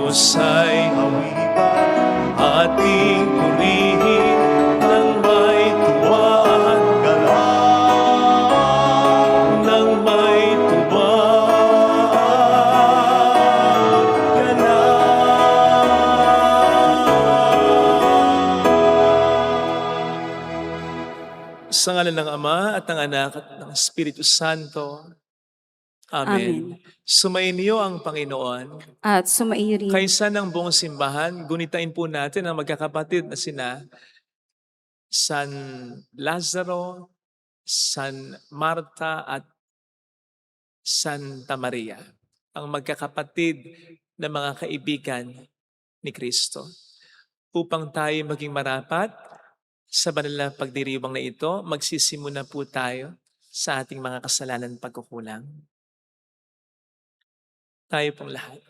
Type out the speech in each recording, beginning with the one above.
Diyos ay hawitan, ating purihin ng may tuwa at galak, ng may tuwa at galak. Sa ngalan ng Ama at ng Anak at ng Espiritu Santo. Amen. Amen. Sumainyo ang Panginoon. At sumaiyo rin. Kaysa ng buong simbahan, gunitain po natin ang magkakapatid na sina San Lazaro, San Marta at Santa Maria, ang magkakapatid na mga kaibigan ni Kristo. Upang tayo maging marapat sa banal na pagdiriwang na ito, magsisimula po tayo sa ating mga kasalanan pagkukulang. Tayo pong lahat.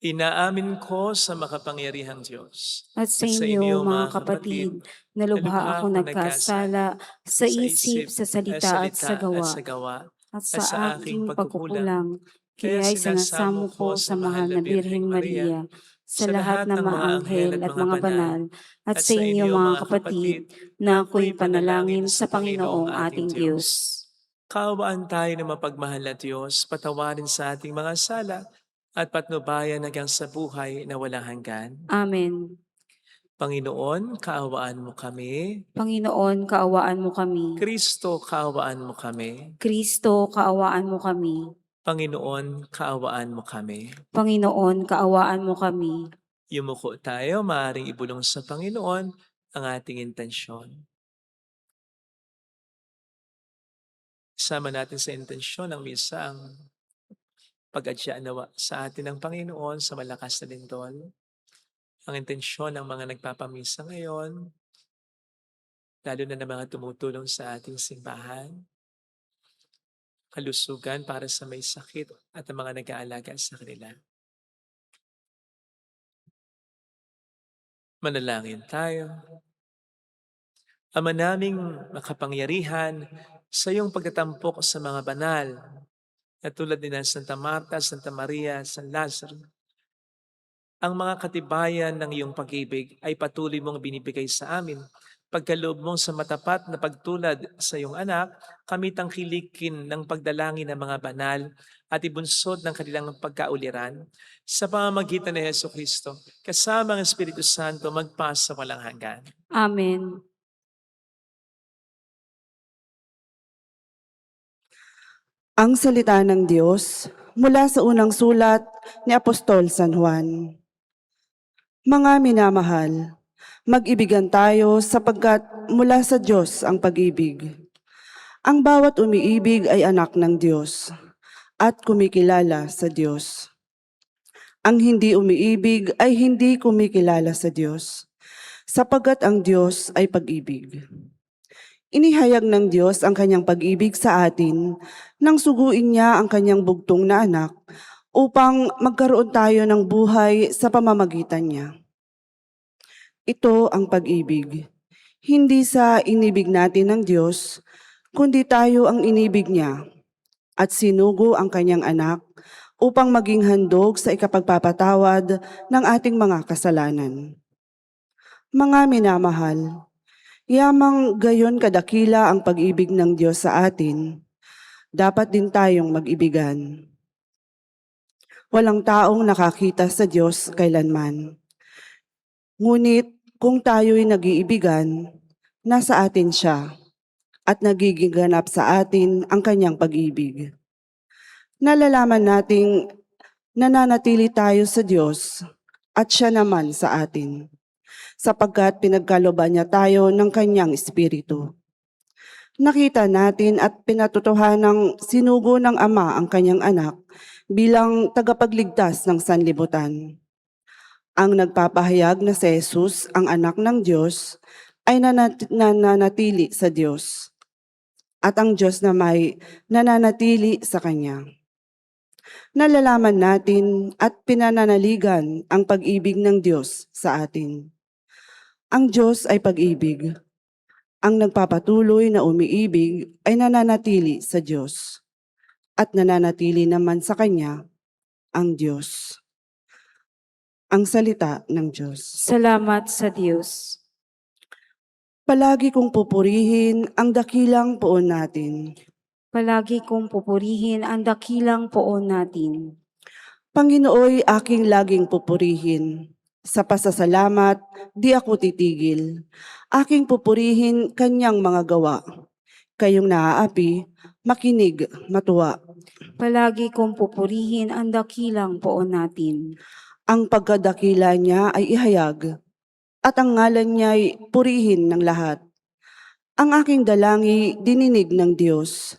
Inaamin ko sa makapangyarihang Diyos At sa inyo, mga kapatid, na lubha ako nagkasala sa isip, sa salita at sa gawa, at sa aking pagkukulang. Kaya sinasamo ko sa mahal na Birheng Maria, sa lahat ng mga anghel at mga banal, at sa inyo, mga kapatid, na ako'y panalangin sa Panginoong ating Diyos. Kaawaan tayo ng mapagmahal na Diyos, patawarin sa ating mga sala, at patnubayan hanggang sa buhay na walang hanggan. Amen. Panginoon, kaawaan mo kami. Panginoon, kaawaan mo kami. Kristo, kaawaan mo kami. Kristo, kaawaan mo kami. Panginoon, kaawaan mo kami. Panginoon, kaawaan mo kami. Yumuko tayo, maaaring ibulong sa Panginoon ang ating intensyon. Isama natin sa intensyon ng misa ang pag-adya nawa sa atin ng Panginoon sa malakas na lindol. Ang intensyon ng mga nagpapamisa ngayon, lalo na ng mga tumutulong sa ating simbahan, kalusugan para sa may sakit at ang mga nag-aalaga sa kanila. Manalangin tayo. Ama naming makapangyarihan, sa iyong pagtatampok sa mga banal, na tulad ni Santa Marta, Santa Maria, San Lazaro, ang mga katibayan ng iyong pag-ibig ay patuloy mong binibigay sa amin. Pagkaloob mong sa matapat na pagtulad sa iyong anak, kami tangkilikin ng pagdalangin ng mga banal at ibunsod ng kanilang pagkauliran sa pamamagitan ni Jesucristo, kasama ang Espiritu Santo magpasa walang hanggan. Amen. Ang salita ng Diyos mula sa unang sulat ni Apostol San Juan. Mga minamahal, mag-ibigan tayo sapagkat mula sa Diyos ang pag-ibig. Ang bawat umiibig ay anak ng Diyos at kumikilala sa Diyos. Ang hindi umiibig ay hindi kumikilala sa Diyos, sapagkat ang Diyos ay pag-ibig. Inihayag ng Diyos ang kanyang pag-ibig sa atin nang suguin niya ang kanyang bugtong na anak upang magkaroon tayo ng buhay sa pamamagitan niya. Ito ang pag-ibig, hindi sa inibig natin ng Diyos, kundi tayo ang inibig niya at sinugo ang kanyang anak upang maging handog sa ikapagpapatawad ng ating mga kasalanan. Mga minamahal, yamang gayon kadakila ang pag-ibig ng Diyos sa atin, dapat din tayong mag-ibigan. Walang taong nakakita sa Diyos kailanman. Ngunit kung tayo'y nag-iibigan, nasa atin siya at nagiging ganap sa atin ang kanyang pag-ibig. Nalalaman nating nananatili tayo sa Diyos at siya naman sa atin, sapagkat pinagkalooban niya tayo ng kanyang Espiritu. Nakita natin at pinatutuhanang sinugo ng Ama ang kanyang anak bilang tagapagligtas ng sanlibutan. Ang nagpapahayag na si Jesus, ang anak ng Diyos, ay nananatili sa Diyos, at ang Diyos na may nananatili sa Kanya. Nalalaman natin at pinananaligan ang pag-ibig ng Diyos sa atin. Ang Diyos ay pag-ibig. Ang nagpapatuloy na umiibig ay nananatili sa Diyos, at nananatili naman sa Kanya ang Diyos. Ang salita ng Diyos. Salamat sa Diyos. Palagi kong pupurihin ang dakilang poon natin. Palagi kong pupurihin ang dakilang poon natin. Panginooy aking laging pupurihin. Sa pasasalamat, di ako titigil. Aking pupurihin kanyang mga gawa. Kayong naaapi, makinig, matuwa. Palagi kong pupurihin ang dakilang poon natin. Ang pagkadakila niya ay ihayag, at ang ngalan niya'y purihin ng lahat. Ang aking dalangi dininig ng Diyos,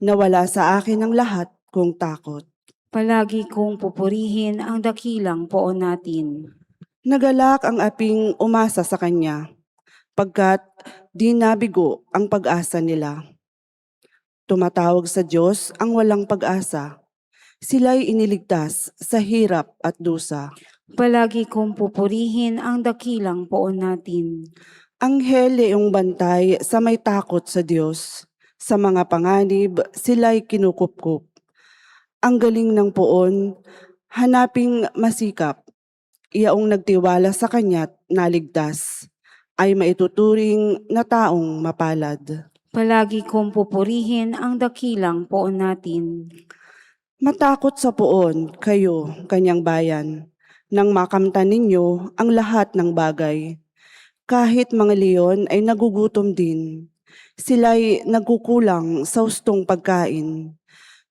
nawala sa akin ang lahat kong takot. Palagi kong pupurihin ang dakilang poon natin. Nagalak ang aping umasa sa Kanya, pagkat di nabigo ang pag-asa nila. Tumatawag sa Diyos ang walang pag-asa. Sila'y iniligtas sa hirap at dusa. Palagi kong pupurihin ang dakilang poon natin. Anghel iyong bantay sa may takot sa Diyos. Sa mga panganib, sila'y kinukupkup. Ang galing ng poon, hanaping masikap. Iyaong nagtiwala sa Kanya't naligtas, ay maituturing na taong mapalad. Palagi kong pupurihin ang dakilang poon natin. Matakot sa poon kayo, Kanyang bayan, nang makamtan ninyo ang lahat ng bagay. Kahit mga leon ay nagugutom din, sila'y nagkukulang sa hustong pagkain.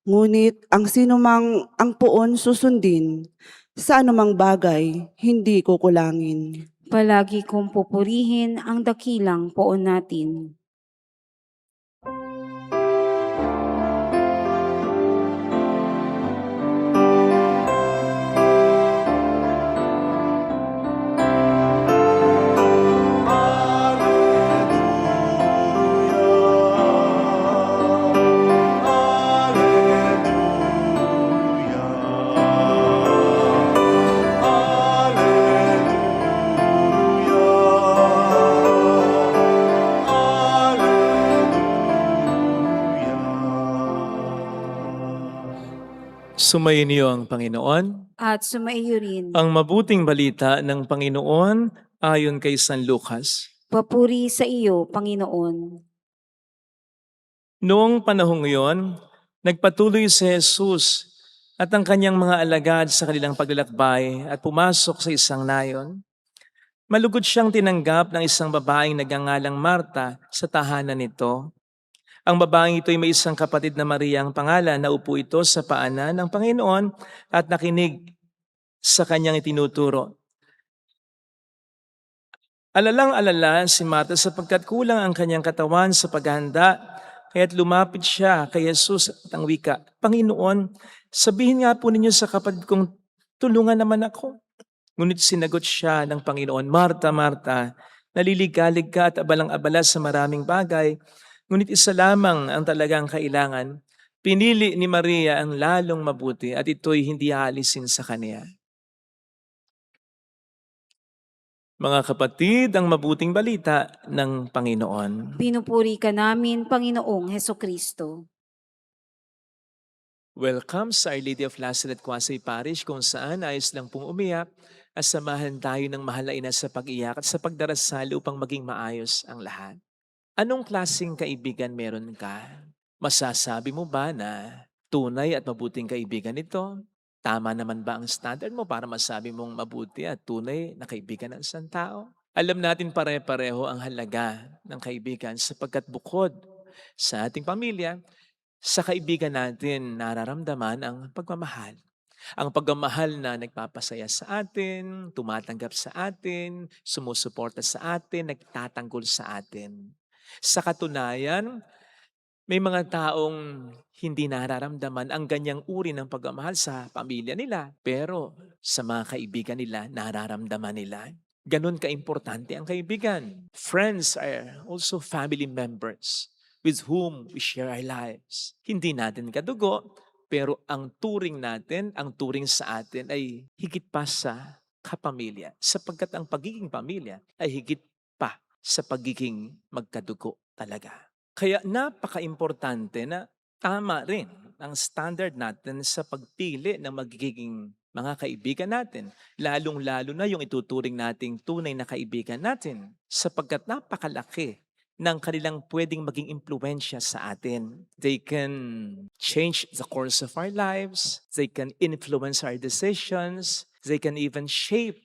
Ngunit ang sinumang ang poon susundin, sa anumang bagay hindi kukulangin. Palagi kong pupurihin ang dakilang poon natin. Sumayin niyo ang Panginoon. At sumaiyo rin. Ang mabuting balita ng Panginoon ayon kay San Lucas. Papuri sa iyo, Panginoon. Noong panahong iyon, nagpatuloy si Jesus at ang kanyang mga alagad sa kanilang paglalakbay at pumasok sa isang nayon. Malugod siyang tinanggap ng isang babaeng nagngangalang Marta sa tahanan nito. Ang babaeng ito ay may isang kapatid na Maria ang pangalan na upo ito sa paanan ng Panginoon at nakinig sa kanyang itinuturo. Alalang-alala si Marta sapagkat kulang ang kanyang katawan sa paghahanda, kaya't lumapit siya kay Jesus at ang wika, Panginoon, sabihin nga po ninyo sa kapatid kong tulungan naman ako. Ngunit sinagot siya ng Panginoon, Marta, Marta, naliligalig ka at abalang-abala sa maraming bagay, ngunit isa lamang ang talagang kailangan. Pinili ni Maria ang lalong mabuti at ito'y hindi aalisin sa kaniya. Mga kapatid, ang mabuting balita ng Panginoon. Pinupuri ka namin, Panginoong Hesukristo. Welcome sa Our Lady of Lazaret Quasay Parish kung saan ayos lang pong umiyak at samahan tayo ng mahal na ina sa pag-iyak at sa pagdarasal upang maging maayos ang lahat. Anong klaseng kaibigan meron ka? Masasabi mo ba na tunay at mabuting kaibigan ito? Tama naman ba ang standard mo para masabi mong mabuti at tunay na kaibigan ng isang tao? Alam natin pare-pareho ang halaga ng kaibigan sapagkat bukod sa ating pamilya, sa kaibigan natin nararamdaman ang pagmamahal. Ang pagmamahal na nagpapasaya sa atin, tumatanggap sa atin, sumusuporta sa atin, nagtatanggol sa atin. Sa katunayan, may mga taong hindi nararamdaman ang ganyang uri ng pagmamahal sa pamilya nila. Pero sa mga kaibigan nila, nararamdaman nila. Ganon kaimportante ang kaibigan. Friends are also family members with whom we share our lives. Hindi natin kadugo, pero ang turing natin, ang turing sa atin ay higit pa sa kapamilya. Sapagkat ang pagiging pamilya ay higit pa sa pagiging magkadugo talaga. Kaya napaka-importante na tama rin ang standard natin sa pagpili ng magiging mga kaibigan natin, lalong-lalo na yung ituturing nating tunay na kaibigan natin, sapagkat napakalaki ng kanilang pwedeng maging impluwensya sa atin. They can change the course of our lives, they can influence our decisions, they can even shape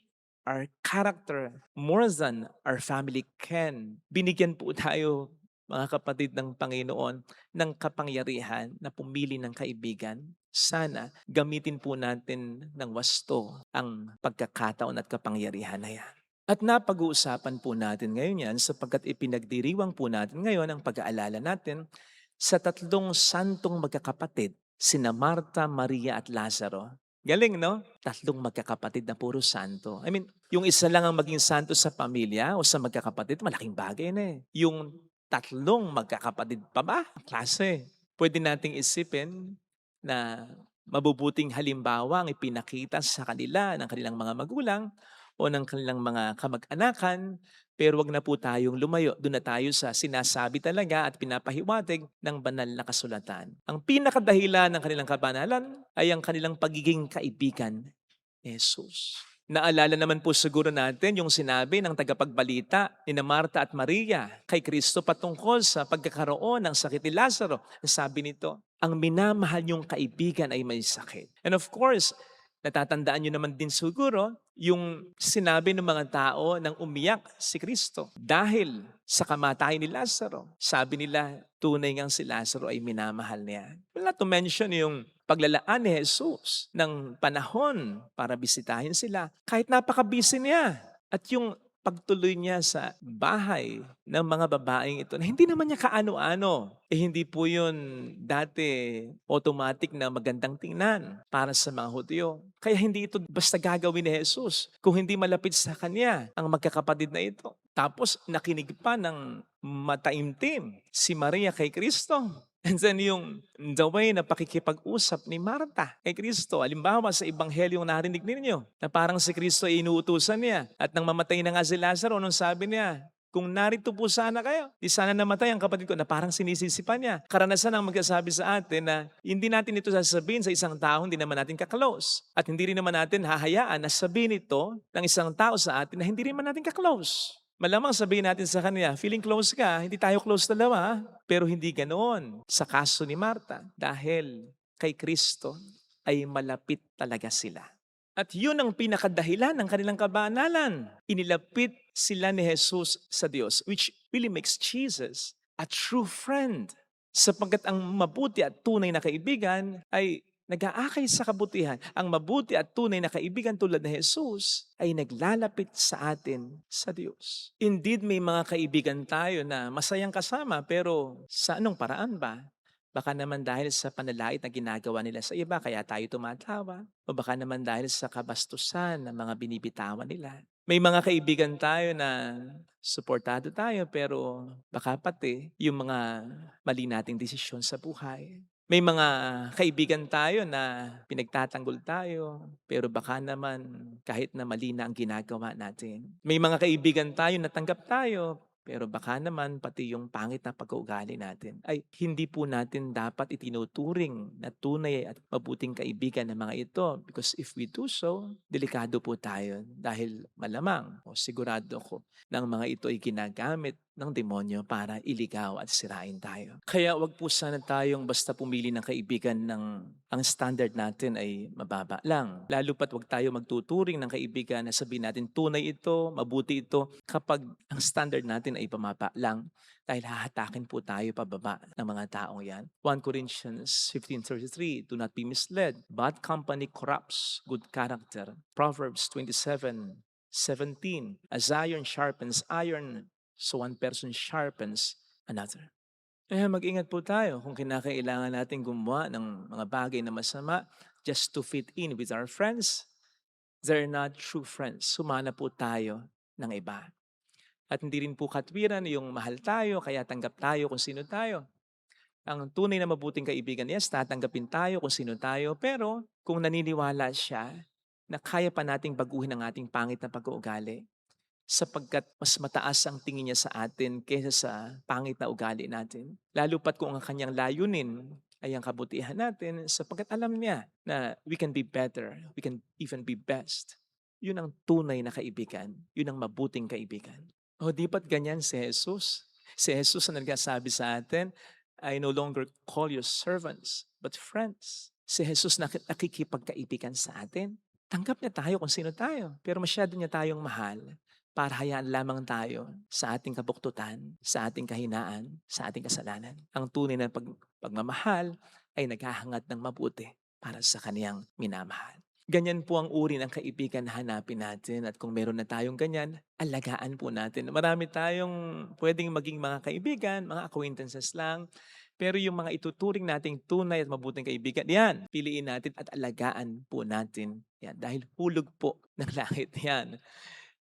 our character more than our family can. Binigyan po tayo, mga kapatid ng Panginoon, ng kapangyarihan na pumili ng kaibigan. Sana gamitin po natin ng wasto ang pagkakataon at kapangyarihan na yan. At napag-uusapan po natin ngayon yan sapagkat ipinagdiriwang po natin ngayon ang pag-aalala natin sa tatlong santong magkakapatid, sina Marta, Maria at Lazaro. Galing, no? Tatlong magkakapatid na puro santo. I mean, yung isa lang ang maging santo sa pamilya o sa magkakapatid, malaking bagay na eh. Yung tatlong magkakapatid pa ba? Klase. Pwede nating isipin na mabubuting halimbawa ang ipinakita sa kanila ng kanilang mga magulang o ng kanilang mga kamag-anakan, pero wag na po tayong lumayo. Doon na tayo sa sinasabi talaga at pinapahiwatig ng banal na kasulatan. Ang pinakadahilan ng kanilang kabanalan ay ang kanilang pagiging kaibigan ni Jesus. Naalala naman po siguro natin yung sinabi ng tagapagbalita ni Marta at Maria kay Kristo patungkol sa pagkakaroon ng sakit ni Lazaro. Sabi nito, ang minamahal niyong kaibigan ay may sakit. And of course, natatandaan niyo naman din siguro yung sinabi ng mga tao nang umiyak si Kristo dahil sa kamatayan ni Lazaro. Sabi nila, tunay ngang si Lazaro ay minamahal niya. Well, not to mention yung paglalaan ni Jesus ng panahon para bisitahin sila kahit napaka-busy niya. At yung pagtuloy niya sa bahay ng mga babaeng ito na hindi naman niya kaano-ano. Hindi po yun dati automatic na magandang tingnan para sa mga Hudyo. Kaya hindi ito basta gagawin ni Jesus kung hindi malapit sa kanya ang magkakapatid na ito. Tapos nakinig pa ng mataimtim si Maria kay Kristo. And then yung the way na pakikipag-usap ni Marta kay Kristo. Halimbawa sa Ebanghelyo narinig ninyo na parang si Kristo ay inuutusan niya. At nang mamatay na nga si Lazaro, nung sabi niya, kung narito po sana kayo, di sana namatay ang kapatid ko, na parang sinisisipan niya. Karanasan ang magsasabi sa atin na hindi natin ito sasabihin sa isang tao, hindi naman natin kaklose. At hindi rin naman natin hahayaan na sabihin ito ng isang tao sa atin na hindi rin naman natin kaklose. Malamang sabihin natin sa kanya, feeling close ka, hindi tayo close dalawa. Pero hindi ganoon sa kaso ni Marta dahil kay Kristo ay malapit talaga sila. At yun ang pinakadahilan ng kanilang kabanalan. Inilapit sila ni Jesus sa Diyos, which really makes Jesus a true friend. Sapagkat ang mabuti at tunay na kaibigan ay nag-aakay sa kabutihan. Ang mabuti at tunay na kaibigan tulad ni Jesus ay naglalapit sa atin sa Diyos. Indeed, may mga kaibigan tayo na masayang kasama, pero sa anong paraan ba? Baka naman dahil sa panalait na ginagawa nila sa iba, kaya tayo tumatawa. O baka naman dahil sa kabastusan ng mga binibitawan nila. May mga kaibigan tayo na suportado tayo, pero baka pati yung mga mali nating desisyon sa buhay. May mga kaibigan tayo na pinagtatanggol tayo, pero baka naman kahit na mali na ang ginagawa natin. May mga kaibigan tayo na tanggap tayo, pero baka naman pati yung pangit na pag-uugali natin ay hindi po natin dapat itinuturing na tunay at mabuting kaibigan ng mga ito. Because if we do so, delikado po tayo dahil malamang o sigurado ko na ang mga ito ay ginagamit ng demonyo para iligaw at sirain tayo. Kaya wag po sana tayong basta pumili ng kaibigan ng ang standard natin ay mababa lang. Lalo pat wag tayo magtuturing ng kaibigan na sabihin natin tunay ito, mabuti ito, kapag ang standard natin ay pamaba lang. Dahil hahatakin po tayo pababa ng mga taong yan. 1 Corinthians 15:33, do not be misled. Bad company corrupts good character. Proverbs 27:17, as iron sharpens iron, so one person sharpens another. Kaya mag-ingat po tayo kung kinakailangan natin gumawa ng mga bagay na masama just to fit in with our friends. They're not true friends. Sumana po tayo ng iba. At hindi rin po katwiran yung mahal tayo, kaya tanggap tayo kung sino tayo. Ang tunay na mabuting kaibigan, yes, tatanggapin tayo kung sino tayo, pero kung naniniwala siya na kaya pa nating baguhin ang ating pangit na pag-uugali, sapagkat mas mataas ang tingin niya sa atin kaysa sa pangit na ugali natin. Lalo pat kung ang kanyang layunin ay ang kabutihan natin sapagkat alam niya na we can be better, we can even be best. Yun ang tunay na kaibigan, yun ang mabuting kaibigan. O di ba't ganyan si Jesus? Si Jesus ang nagsasabi sa atin, I no longer call you servants, but friends. Si Jesus nakikipagkaibigan sa atin. Tanggap niya tayo kung sino tayo, pero masyado niya tayong mahal para hayaan lamang tayo sa ating kabuktutan, sa ating kahinaan, sa ating kasalanan. Ang tunay na pagmamahal ay naghahangad ng mabuti para sa kaniyang minamahal. Ganyan po ang uri ng kaibigan na hanapin natin at kung meron na tayong ganyan, alagaan po natin. Marami tayong pwedeng maging mga kaibigan, mga acquaintances lang, pero yung mga ituturing nating tunay at mabuting kaibigan, yan, piliin natin at alagaan po natin. Yan, dahil hulog po ng langit yan.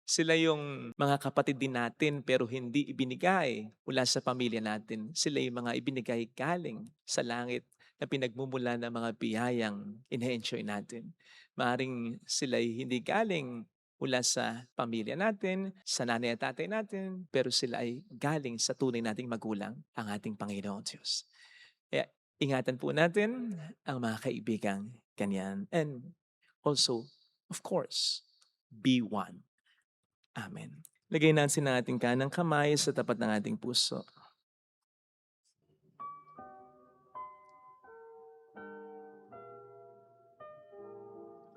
Sila yung mga kapatid din natin pero hindi ibinigay mula sa pamilya natin. Sila yung mga ibinigay galing sa langit na pinagmumula ng mga biyayang ine-enjoy natin. Maaring sila'y hindi galing mula sa pamilya natin, sa nanay at tatay natin, pero sila ay galing sa tunay nating magulang, ang ating Panginoon Diyos. Kaya ingatan po natin ang mga kaibigang ganyan. And also, of course, be one. Amen. Lagay natin ang ating kanang kamay sa tapat ng ating puso.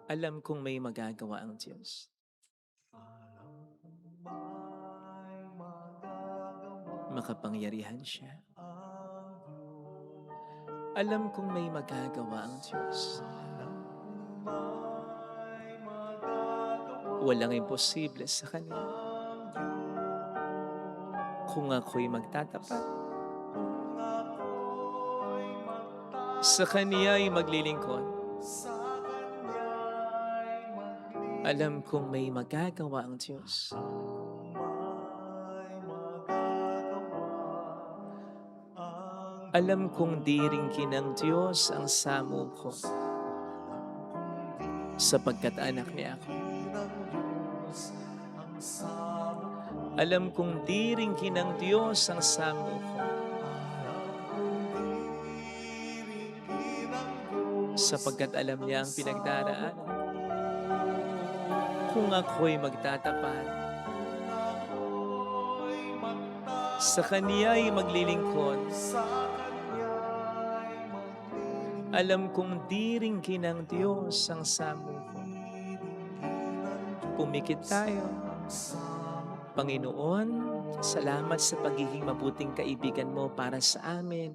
Alam kong may magagawa ang Diyos. Makapangyarihan siya. Alam kong may magagawa ang Diyos. Walang imposible sa Kanya. Kung ako'y magtatapat, sa Kanya'y maglilingkod. Alam kong may magagawa ang Diyos. Alam kong diringkin ng Diyos ang samo ko, sapagkat anak niya ako. Alam kong diringkin ng Diyos ang samo ko, sapagkat alam niya ang pinagdaraanan ko. Kung ako'y magtatapat, sa Kaniya'y maglilingkod. Alam kong diringkin ng Diyos ang samo ko. Pumikit tayo. Panginoon, salamat sa pagiging mabuting kaibigan mo para sa amin.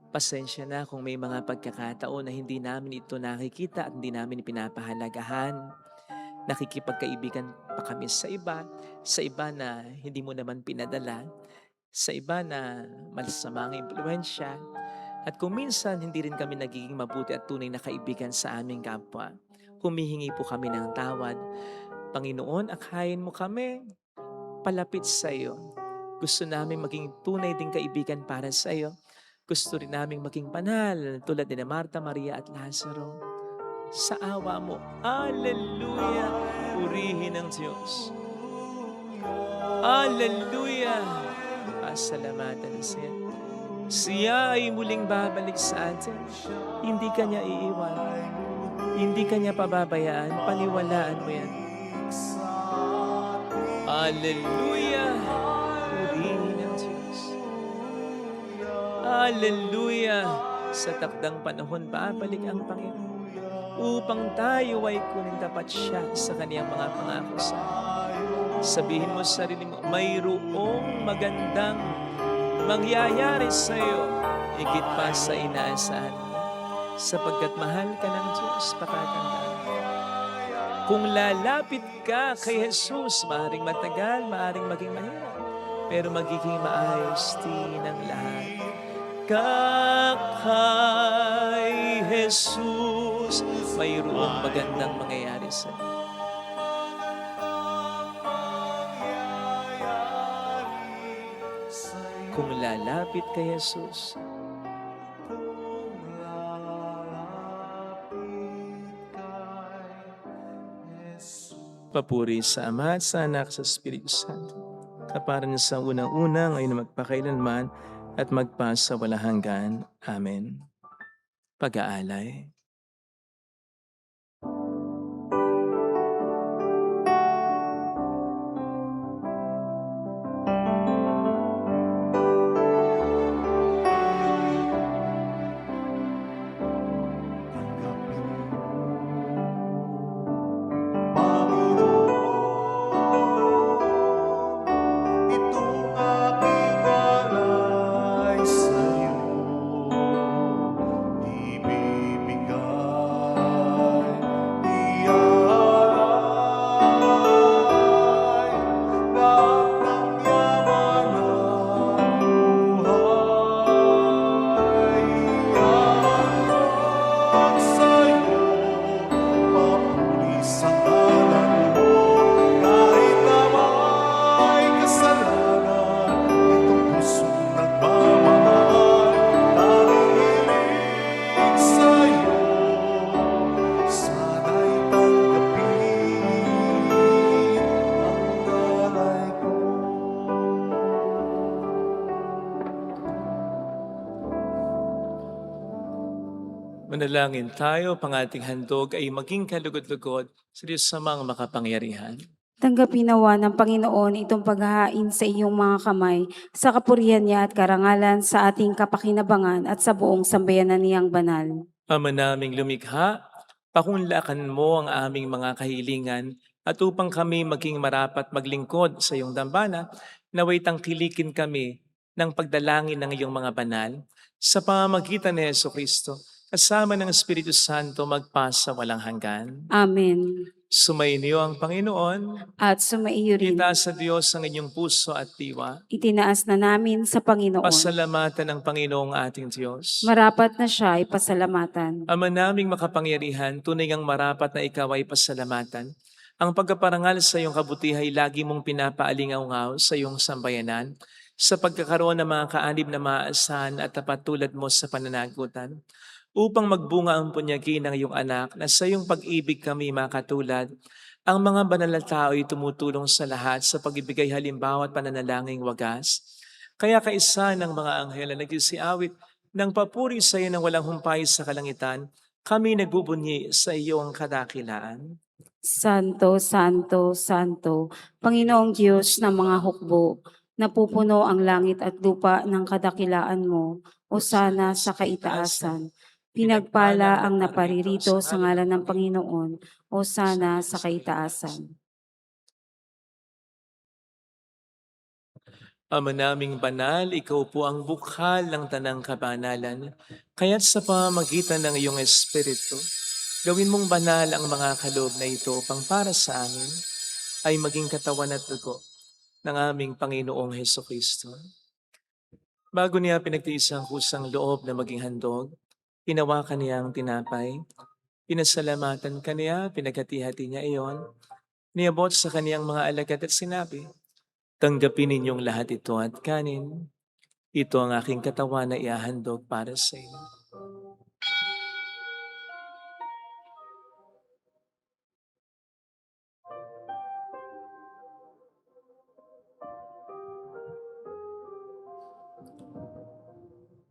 Pasensya na kung may mga pagkakataon na hindi namin ito nakikita at hindi namin pinapahalagahan. Nakikipagkaibigan pa kami sa iba na hindi mo naman pinadala, sa iba na masamang impluwensya, at kung minsan hindi rin kami nagiging mabuti at tunay na kaibigan sa aming kapwa, humihingi po kami ng tawad. Panginoon, akhayin mo kami, palapit sa iyo. Gusto namin maging tunay ding kaibigan para sa iyo. Gusto rin namin maging banal tulad ni Marta, Maria at Lazaro. Sa awa mo, Alleluia, purihin ang Diyos. Alleluia, pasalamatan siya. Siya ay muling babalik sa atin. Hindi ka niya iiwan. Hindi ka niya pababayaan. Paniwalaan mo yan. Alleluia, purihin ang Diyos. Alleluia, sa takdang panahon babalik ang Panginoon upang tayo ay kunin tapat siya sa kaniyang mga pangako sa atin. Sabihin mo sa sarili mo, mayroong magandang mangyayari sa iyo, higit pa sa inaasahan mo. Sapagkat mahal ka ng Diyos, pakatandaan. Kung lalapit ka kay Jesus, maaaring matagal, maaaring maging mahirap, pero magiging maayos din ang lahat. Kay Jesus, mayroong magandang mangyayari sa iyo. Kung lalapit kay Jesus, papuri sa Ama at sa Anak sa Espiritu Santo, kaparan sa unang-una, ngayon na magpakailanman, at magpa sa walang hanggan. Amen. Pag-aalay. Itong aking alay sa'yo, ibibigay, iaalay, lahat ng yaman at buhay, iaalay sa'yo, papuri sa ngalan mo, kahit na may kasalanan, itong pusong nagmamahal, tanging hiling sa'yo, sana'y tanggapin ang alay ko. Manalangin tayo, pang ating handog ay maging kalugod-lugod sa Diyos sa mga makapangyarihan. Tanggapin nawa ng Panginoon itong paghahain sa iyong mga kamay, sa kapurihan niya at karangalan sa ating kapakinabangan at sa buong sambayanan niyang banal. Ama naming lumikha, pakunlakan mo ang aming mga kahilingan at upang kami maging marapat maglingkod sa iyong dambana, naway tangkilikin kami ng pagdalangin ng iyong mga banal sa pamamagitan ni Jesucristo, kasama ng Espiritu Santo magpasa walang hanggan. Amen. Sumainyo ang Panginoon, At sumaiyo rin, itaas sa Diyos ang inyong puso at diwa. itinaas na namin sa Panginoon. Pasalamatan ng Panginoong ating Diyos. Marapat na siya ay pasalamatan. Ama naming makapangyarihan, tunay ngang marapat na ikaw ay pasalamatan. Ang pagkaparangal sa iyong kabutihay lagi mong pinapaalingaw sa iyong sambayanan, sa pagkakaroon ng mga kaanib na maaasahan at tapat tulad mo sa pananagutan, upang magbunga ang punyagi ng iyong anak na sa iyong pag-ibig kami makatulad. Ang mga banal na tao ay tumutulong sa lahat sa pag-ibigay halimbawa at pananalangin wagas. Kaya kaisa ng mga anghel na nagsisiawit ng papuri sa iyo ng walang humpay sa kalangitan, kami nagbubunyi sa iyong kadakilaan. Santo, Santo, Santo, Panginoong Diyos ng mga hukbo, napupuno ang langit at lupa ng kadakilaan mo, o sana sa kaitaasan. Pinagpala ang naparirito sa ngalan ng Panginoon, o sana sa kaitaasan. Ama naming banal, ikaw po ang bukhal ng tanang kabanalan, kaya't sa pamamagitan ng iyong Espiritu, gawin mong banal ang mga kaloob na ito upang para sa amin ay maging katawan at dugo ng aming Panginoong Hesukristo. Bago niya pinagtiis ang kusang loob na maging handog, hinawakan niya ang tinapay, pinasalamatan kaniya, pinaghati-hati niya iyon, niabot sa kaniyang mga alagad at sinabi, "Tanggapin ninyong lahat ito at kanin. Ito ang aking katawan na iahandog para sa inyo."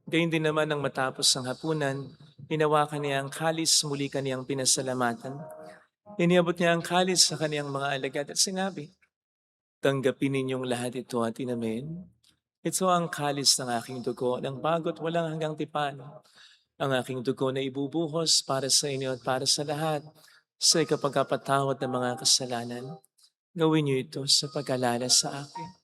Gayun din naman nang matapos ang hapunan, hinawakan niya ang kalis, muli kaniyang pinasalamatan. Iniabot niya ang kalis sa kaniyang mga alagad at sinabi, "Tanggapin ninyong lahat ito at inumin. Ito ang kalis ng aking dugo ng bago't walang hanggang tipan. Ang aking dugo na ibubuhos para sa inyo at para sa lahat sa ikapagkapatawad ng mga kasalanan. Gawin niyo ito sa pag-alala sa akin."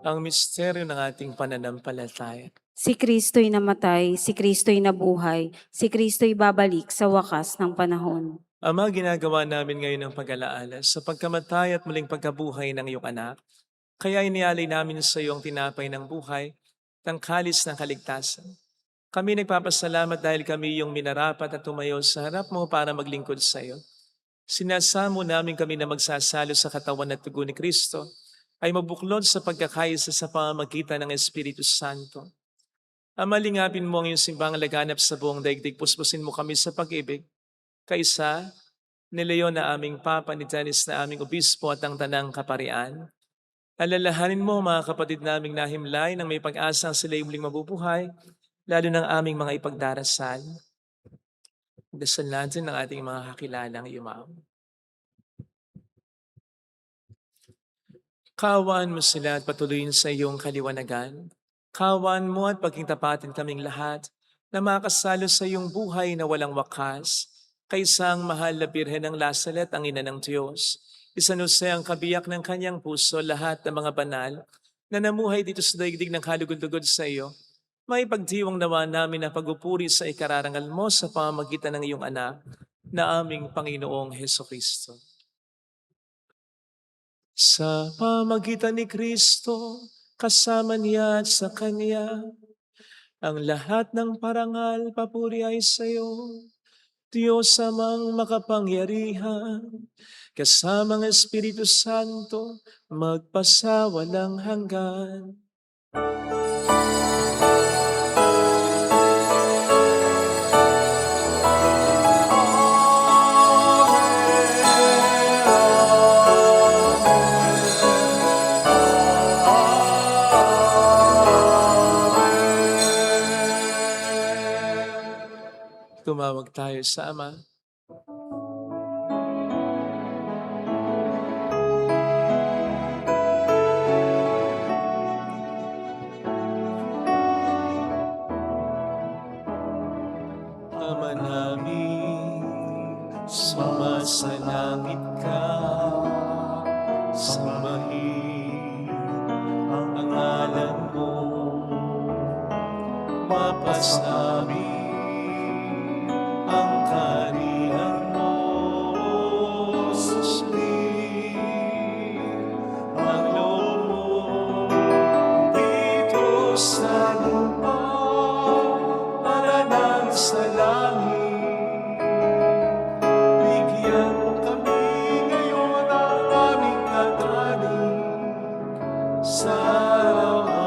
Ang misteryo ng ating pananampalataya. Si Kristo'y namatay, si Kristo'y nabuhay, si Kristo'y babalik sa wakas ng panahon. Ama, ginagawa namin ngayon ang pag-alaala sa pagkamatay at muling pagkabuhay ng iyong anak. Kaya inialay namin sa iyo ang tinapay ng buhay, ng kalis ng kaligtasan. Kami nagpapasalamat dahil kami iyong minarapat at tumayo sa harap mo para maglingkod sa iyo. Sinasamo namin kami na magsasalo sa katawan at dugo ni Kristo ay mabuklod sa pagkakaisa sa pamamagitan ng Espiritu Santo. Ama, lingapin mo ang iyong simbang laganap sa buong daigdig. Puspusin mo kami sa pag-ibig. Kaisa, ni Leon na aming Papa, ni Janice na aming Obispo at ang Tanang Kaparian. Alalahanin mo mga kapatid naming nahimlay nang may pag-asa ang sila'y muling mabubuhay, lalo ng aming mga ipagdarasal. Dasal natin ang ating mga kakilalang yumaw. Kaawaan mo sila at patuloyin sa iyong kaliwanagan. Kaawaan mo at paging tapatin kaming lahat na makasalo sa iyong buhay na walang wakas. Kaysa ang mahal na Birhen ng Lasalet, ang ina ng Diyos. Isanusay ang kabiyak ng kanyang puso lahat ng mga banal na namuhay dito sa daigdig ng kalugod-lugod sa iyo. May pagdiwang nawa namin na pagupuri sa ikararangal mo sa pamamagitan ng iyong anak na aming Panginoong Hesukristo. Sa pamagitan ni Kristo, kasama niya at sa Kanya, ang lahat ng parangal, papuri ay sa iyo, Diyos amang makapangyarihan, kasama ng Espiritu Santo, magpasawalang hanggan. Tumawag tayo sa Ama. Ama namin, sumasalangit ka, sambahin ang ngalan mo, mapasabi ang kaharian mo, susundin ang loob mo dito sa lupa para nang sa langit. Bigyan mo kami ngayon ang aming kakanin sa araw-araw.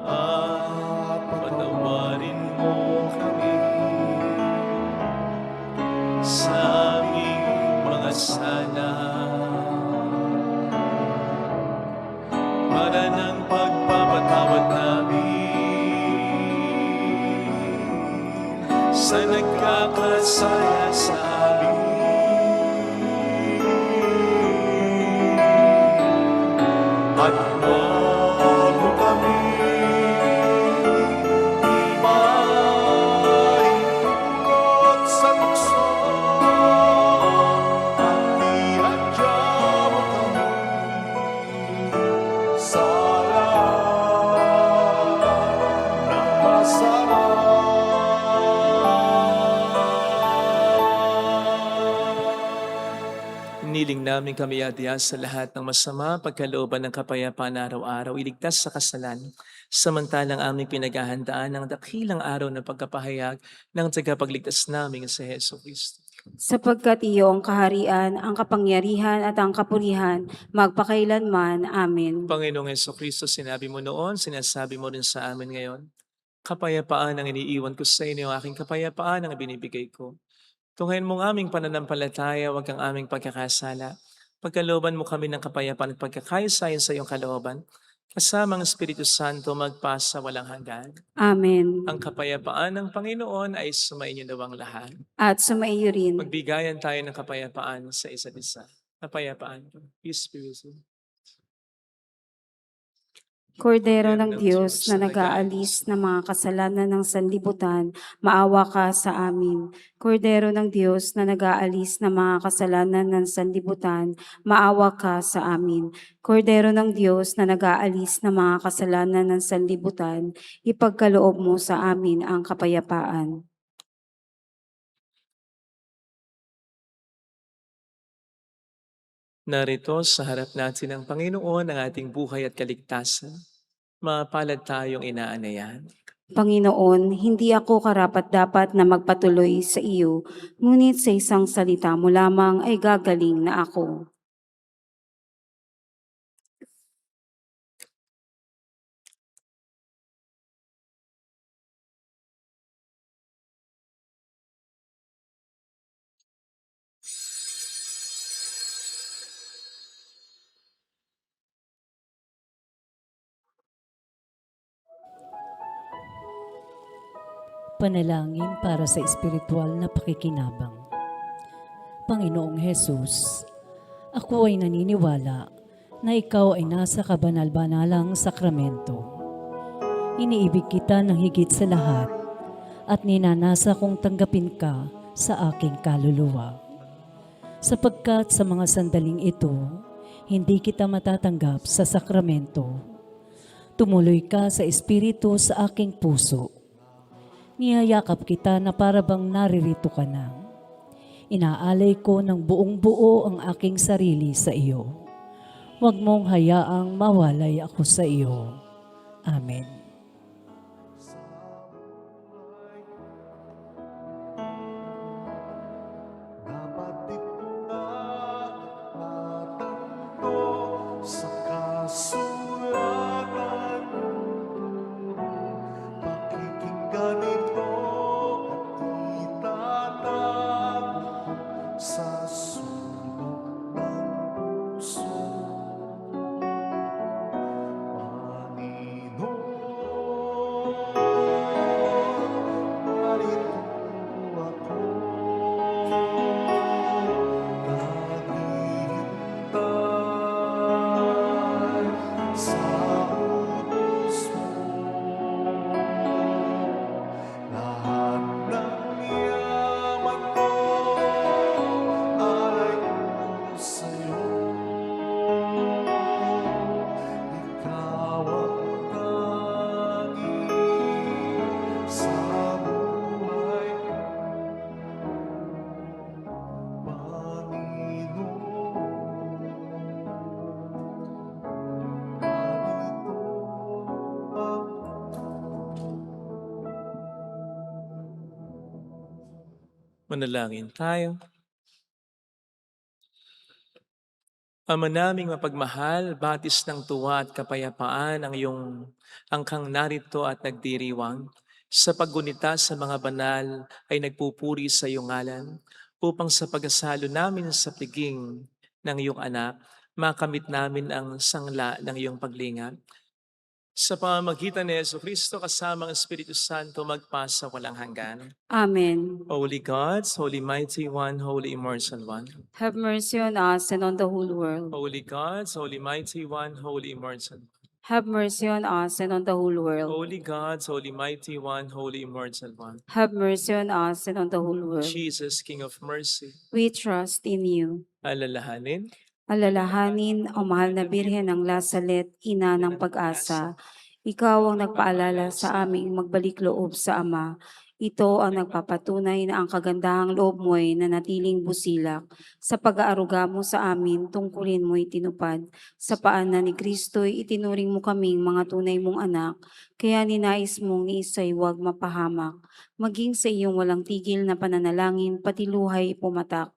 At patawarin mo kami sa aming mga sala, para ng pagpapatawad namin sa nagkakasala sa amin. At huwag mo kami ipahintulot sa tukso, at ihadya mo kami sa lahat ng masama. Iniling namin kami adya sa lahat ng masama, pagkalooban ng kapayapaan araw-araw, iligtas sa kasalan, samantalang aming pinaghahandaan ng dakilang araw na pagkapahayag ng tagapagligtas namin sa Heso Kristo. Sapagkat iyo ang kaharian, ang kapangyarihan at ang kapurihan, magpakailanman. Amen. Panginoong Heso Kristo, sinabi mo noon, sinasabi mo rin sa amin ngayon, kapayapaan ang iniiwan ko sa inyo, aking kapayapaan ang binibigay ko. Tunghayin mo ang aming pananampalataya, huwag ang aming pagkakasala. Pagkalooban mo kami ng kapayapaan at pagkakaisa sa iyong kalooban, kasama ang Espiritu Santo magpasa walang hanggan. Amen. Ang kapayapaan ng Panginoon ay sumainyo nawang lahat. At sumaiyo rin. Magbigayan tayo ng kapayapaan sa isa't isa. Kapayapaan ko. Peace be with you. Kordero ng Diyos na nag-aalis ng mga kasalanan ng sanlibutan, maawa ka sa amin. Kordero ng Diyos na nag-aalis ng mga kasalanan ng sanlibutan, maawa ka sa amin. Kordero ng Diyos na nag-aalis ng mga kasalanan ng sanlibutan, ipagkaloob mo sa amin ang kapayapaan. Narito sa harap natin ng Panginoon ang ating buhay at kaligtasan. Mapalad tayong inaanayan. Panginoon, hindi ako karapat-dapat na magpatuloy sa iyo, ngunit sa isang salita mo lamang ay gagaling na ako. Panalangin para sa espiritual na pakikinabang. Panginoong Hesus, ako ay naniniwala na ikaw ay nasa kabanal-banalang sakramento. Iniibig kita ng higit sa lahat at ninanasa kong tanggapin ka sa aking kaluluwa. Sapagkat sa mga sandaling ito, hindi kita matatanggap sa sakramento. Tumuloy ka sa espiritu sa aking puso. Niyayakap kita na para bang naririto ka na. Inaalay ko ng buong buo ang aking sarili sa iyo. Huwag mong hayaang mawalay ako sa iyo. Amen. Dapat ito na matanto sa kasulatan. Pakikinggan ito at itatag sa sulok ng puso. Panginoon, narito ako. Naghihintay sa utos mo. Lahat ng yaman ko alay ko sa'yo. Ikaw ang tanging sa buhay ko. Manalangin tayo. Ama naming mapagmahal, batis ng tuwa at kapayapaan ang iyong angkang narito at nagdiriwang. Sa paggunita sa mga banal ay nagpupuri sa iyong ngalan upang sa pagkasalo namin sa piging ng iyong anak, makamit namin ang sangla ng iyong paglingap. Sa pamamagitan ni Jesucristo kasama ang Espiritu Santo magpasa walang hanggan. Amen. Holy God, Holy Mighty One, Holy Immortal One. Have mercy on us and on the whole world. Holy God, Holy Mighty One, Holy Immortal One. Have mercy on us and on the whole world. Holy God, Holy Mighty One, Holy Immortal One. Have mercy on us and on the whole world. Jesus, King of Mercy. We trust in you. Alalahanin, Alalahanin, o mahal na Birhen ng Lasalet, ina ng pag-asa, ikaw ang nagpaalala sa aming magbalik loob sa Ama. Ito ang nagpapatunay na ang kagandahang loob mo'y nanatiling busilak. Sa pag-aaruga mo sa amin, tungkulin mo'y tinupad. Sa paanan ni Kristo'y itinuring mo kaming mga tunay mong anak, kaya ninais mong ni isa'y huwag mapahamak. Maging sa iyong walang tigil na pananalangin, pati luhay pumatak.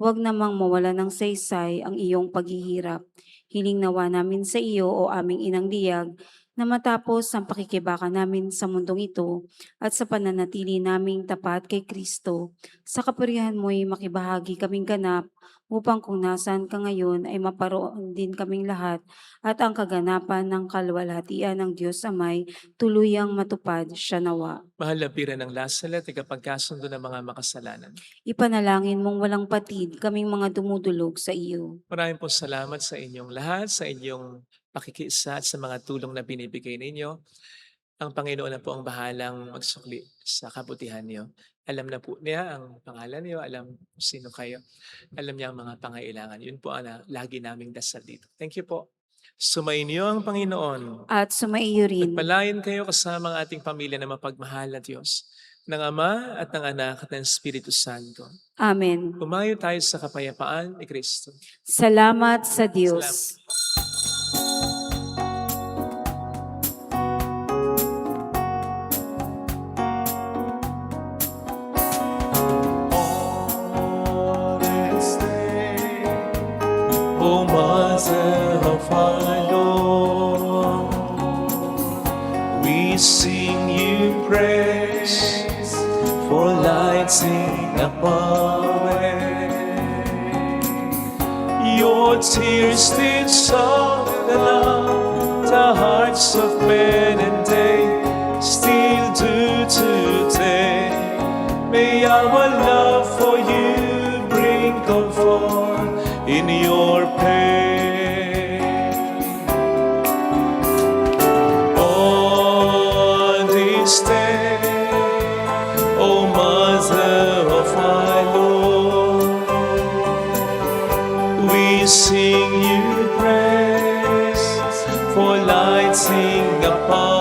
Huwag namang mawala ng saysay ang iyong paghihirap. Hiling nawa namin sa iyo o aming inang liyag na matapos ang pakikibaka namin sa mundong ito at sa pananatili naming tapat kay Kristo, sa kapurihan mo'y makibahagi kaming ganap upang kung nasaan ka ngayon ay maparoon din kaming lahat at ang kaganapan ng kalwalhatian ng Diyos Amay tuluyang matupad siya nawa. mahal na Bira ng Lasalet, tagapagkasundo ng mga makasalanan. Ipanalangin mong walang patid kaming mga dumudulog sa iyo. Maraming po salamat sa inyong lahat, sa inyong pakikiisa at sa mga tulong na binibigay ninyo. Ang Panginoon na po ang bahalang magsukli sa kabutihan niyo. Alam na po niya ang pangalan niyo, alam sino kayo, alam niya ang mga pangailangan. Yun po ang lagi naming dasal dito. Thank you po. Sumainyo ang Panginoon. At sumaiyo rin. Pagpalain kayo kasama ang ating pamilya na mapagmahal na Diyos, ng Ama at ng Anak at ng Espiritu Santo. Amen. Umayo tayo sa kapayapaan ni Kristo. Salamat sa Diyos. On this day, O Mother of our Lord, we sing you praise for lighting up our way. Your tears did soften up the hearts of men, and they still do today. for light sing upon